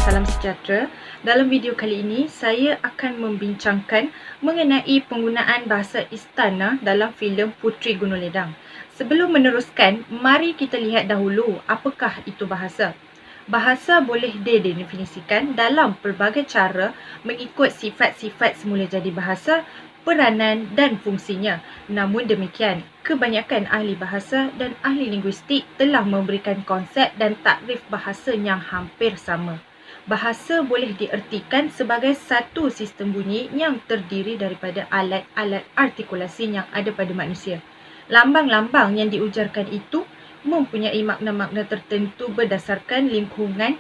Salam sejahtera. Dalam video kali ini, saya akan membincangkan mengenai penggunaan bahasa istana dalam filem Puteri Gunung Ledang. Sebelum meneruskan, mari kita lihat dahulu apakah itu bahasa. Bahasa boleh didefinisikan dalam pelbagai cara mengikut sifat-sifat semula jadi bahasa, peranan dan fungsinya. Namun demikian, kebanyakan ahli bahasa dan ahli linguistik telah memberikan konsep dan takrif bahasa yang hampir sama. Bahasa boleh diertikan sebagai satu sistem bunyi yang terdiri daripada alat-alat artikulasi yang ada pada manusia. Lambang-lambang yang diujarkan itu mempunyai makna-makna tertentu berdasarkan lingkungan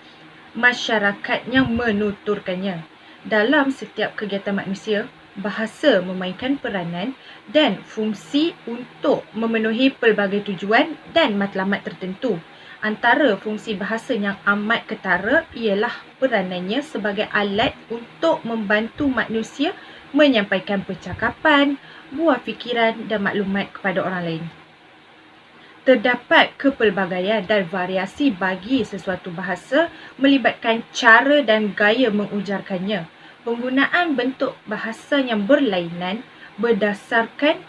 masyarakat yang menuturkannya. Dalam setiap kegiatan manusia, bahasa memainkan peranan dan fungsi untuk memenuhi pelbagai tujuan dan matlamat tertentu. Antara fungsi bahasa yang amat ketara ialah peranannya sebagai alat untuk membantu manusia menyampaikan percakapan, buah fikiran dan maklumat kepada orang lain. Terdapat kepelbagaian dan variasi bagi sesuatu bahasa melibatkan cara dan gaya mengujarkannya. Penggunaan bentuk bahasa yang berlainan berdasarkan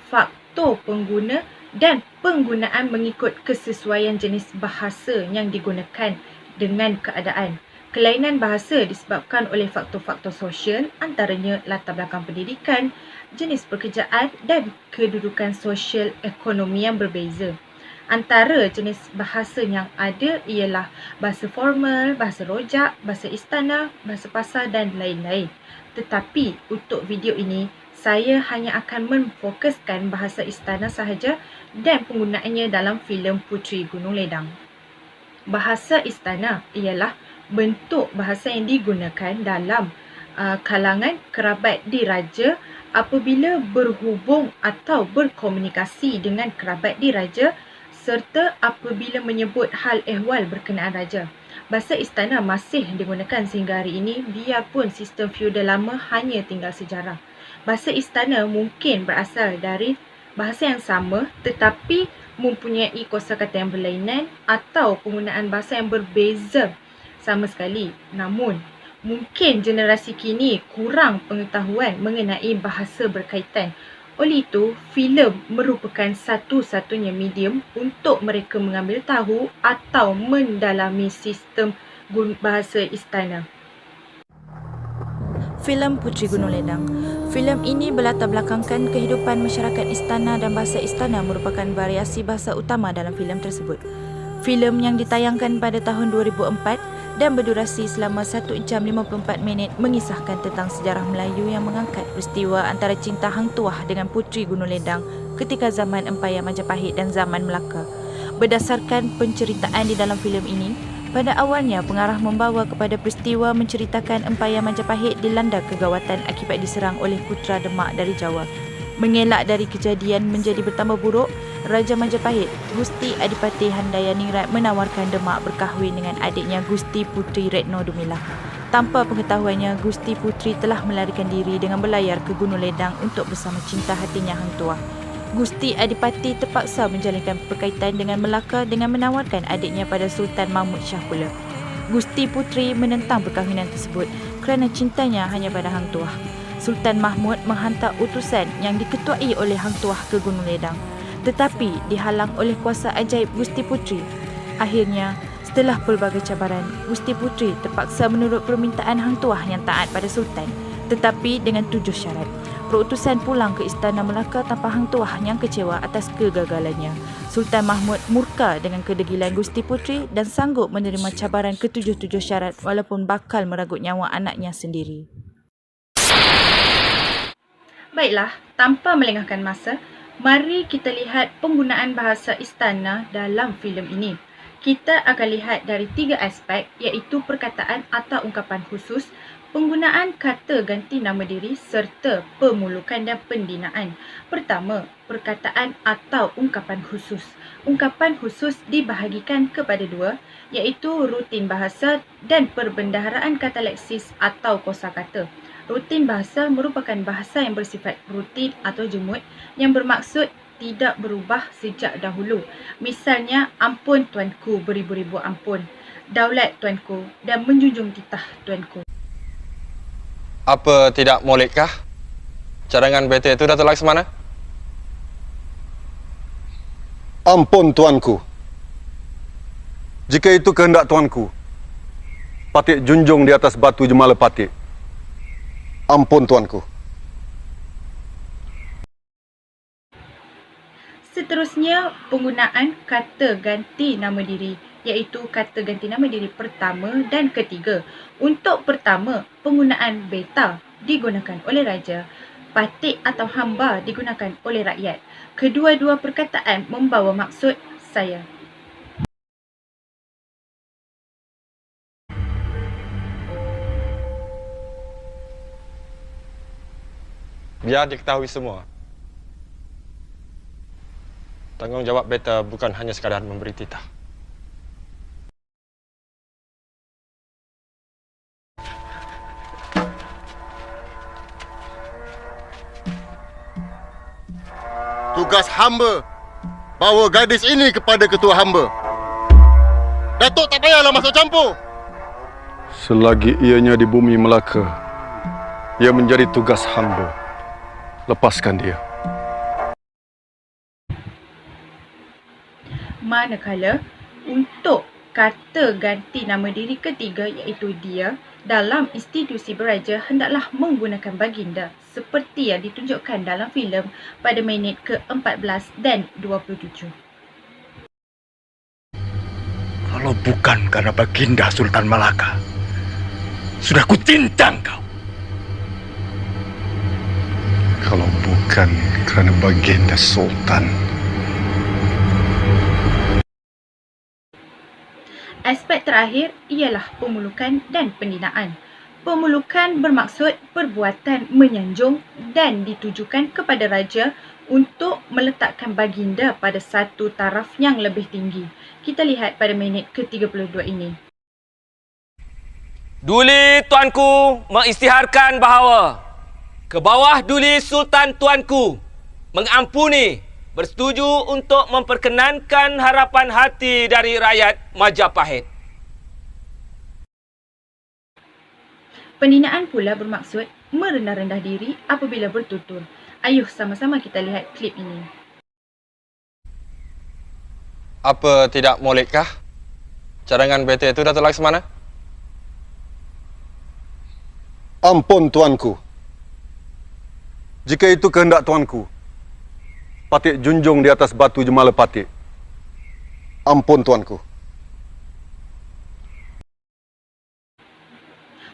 faktor pengguna dan penggunaan mengikut kesesuaian jenis bahasa yang digunakan dengan keadaan. Kelainan bahasa disebabkan oleh faktor-faktor sosial, antaranya latar belakang pendidikan, jenis pekerjaan dan kedudukan sosial ekonomi yang berbeza. Antara jenis bahasa yang ada ialah bahasa formal, bahasa rojak, bahasa istana, bahasa pasar dan lain-lain. Tetapi untuk video ini, saya hanya akan memfokuskan bahasa istana sahaja dan penggunaannya dalam filem Puteri Gunung Ledang. Bahasa istana ialah bentuk bahasa yang digunakan dalam kalangan kerabat diraja apabila berhubung atau berkomunikasi dengan kerabat diraja serta apabila menyebut hal ehwal berkenaan raja. Bahasa istana masih digunakan sehingga hari ini biarpun sistem feudal lama hanya tinggal sejarah. Bahasa istana mungkin berasal dari bahasa yang sama tetapi mempunyai kosakata yang berlainan atau penggunaan bahasa yang berbeza sama sekali. Namun, mungkin generasi kini kurang pengetahuan mengenai bahasa berkaitan. Oleh itu, filem merupakan satu-satunya medium untuk mereka mengambil tahu atau mendalami sistem bahasa istana. Filem Puteri Gunung Ledang. Filem ini berlatar belakangkan kehidupan masyarakat istana dan bahasa istana merupakan variasi bahasa utama dalam filem tersebut. Filem yang ditayangkan pada tahun 2004 dan berdurasi selama 1 jam 54 minit mengisahkan tentang sejarah Melayu yang mengangkat peristiwa antara cinta Hang Tuah dengan Puteri Gunung Ledang ketika zaman Empayar Majapahit dan zaman Melaka. Berdasarkan penceritaan di dalam filem ini, pada awalnya pengarah membawa kepada peristiwa menceritakan Empayar Majapahit dilanda kegawatan akibat diserang oleh putera Demak dari Jawa. Mengelak dari kejadian menjadi bertambah buruk, Raja Majapahit, Gusti Adipati Handayaningrat menawarkan Demak berkahwin dengan adiknya Gusti Puteri Retno Dumilah. Tanpa pengetahuannya, Gusti Puteri telah melarikan diri dengan berlayar ke Gunung Ledang untuk bersama cinta hatinya Hang Tuah. Gusti Adipati terpaksa menjalinkan perkaitan dengan Melaka dengan menawarkan adiknya pada Sultan Mahmud Shah pula. Gusti Puteri menentang perkahwinan tersebut kerana cintanya hanya pada Hang Tuah. Sultan Mahmud menghantar utusan yang diketuai oleh Hang Tuah ke Gunung Ledang, tetapi dihalang oleh kuasa ajaib Gusti Puteri. Akhirnya, setelah pelbagai cabaran, Gusti Puteri terpaksa menurut permintaan Hang Tuah yang taat pada Sultan, tetapi dengan 7 syarat. Perutusan pulang ke Istana Melaka tanpa Hang Tuah yang kecewa atas kegagalannya. Sultan Mahmud murka dengan kedegilan Gusti Puteri dan sanggup menerima cabaran ke-7 syarat walaupun bakal meragut nyawa anaknya sendiri. Baiklah, tanpa melengahkan masa, Mari kita lihat penggunaan bahasa istana dalam filem ini. Kita akan lihat dari 3 aspek, iaitu perkataan atau ungkapan khusus, penggunaan kata ganti nama diri serta pemulukan dan pendinaan. Pertama, perkataan atau ungkapan khusus. Ungkapan khusus dibahagikan kepada 2, iaitu rutin bahasa dan perbendaharaan kata leksis atau kosakata. Rutin bahasa merupakan bahasa yang bersifat rutin atau jemut yang bermaksud tidak berubah sejak dahulu. Misalnya, ampun tuanku beribu-ribu ampun, daulat tuanku dan menjunjung titah tuanku. Apa tidak molekkah cadangan BT itu Datuk Laksmana? Ampun tuanku. Jika itu kehendak tuanku, patik junjung di atas batu Jemala Patik. Ampun tuanku. Seterusnya, penggunaan kata ganti nama diri, iaitu kata ganti nama diri pertama dan ketiga. Untuk pertama, penggunaan beta digunakan oleh raja, patik atau hamba digunakan oleh rakyat. Kedua-dua perkataan membawa maksud saya. Biar diketahui semua, tanggungjawab beta bukan hanya sekadar memberi titah. Tugas hamba bawa gadis ini kepada ketua hamba. Datuk tak payahlah masuk campur. Selagi ianya di bumi Melaka, ia menjadi tugas hamba. Lepaskan dia. Manakala untuk kata ganti nama diri ketiga, iaitu dia, dalam institusi beraja hendaklah menggunakan baginda seperti yang ditunjukkan dalam filem pada minit ke-14 dan 27. Kalau bukan karena baginda Sultan Malaka, sudah kutintang kau. Kalau bukan kerana baginda Sultan. Aspek terakhir ialah pemulukan dan pendinaan. Pemulukan bermaksud perbuatan menyanjung dan ditujukan kepada raja untuk meletakkan baginda pada satu taraf yang lebih tinggi. Kita lihat pada minit ke-32 ini. Duli tuanku mengisytiharkan bahawa ke bawah duli Sultan tuanku mengampuni, bersetuju untuk memperkenankan harapan hati dari rakyat Majapahit. Pendinaan pula bermaksud merendah-rendah diri apabila bertutur. Ayuh sama-sama kita lihat klip ini. Apa tidak molekkah cadangan BT itu Datuk Laksmana? Ampun tuanku. Jika itu kehendak tuanku, patik junjung di atas batu Jemala Patik. Ampun tuanku.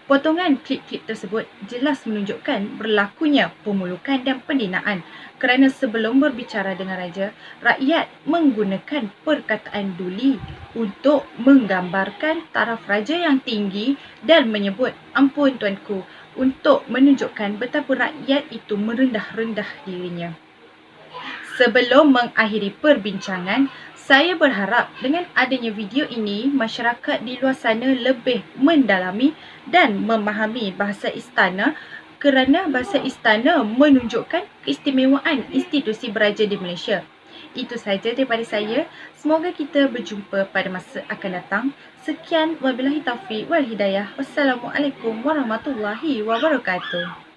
Potongan klip-klip tersebut jelas menunjukkan berlakunya pemulukan dan pendinaan kerana sebelum berbicara dengan raja, rakyat menggunakan perkataan duli untuk menggambarkan taraf raja yang tinggi dan menyebut ampun tuanku untuk menunjukkan betapa rakyat itu merendah-rendah dirinya. Sebelum mengakhiri perbincangan, saya berharap dengan adanya video ini, masyarakat di luar sana lebih mendalami dan memahami bahasa istana kerana bahasa istana menunjukkan keistimewaan institusi beraja di Malaysia. Itu sahaja daripada saya. Semoga kita berjumpa pada masa akan datang. Sekian, wabillahi taufiq wal hidayah. Wassalamualaikum warahmatullahi wabarakatuh.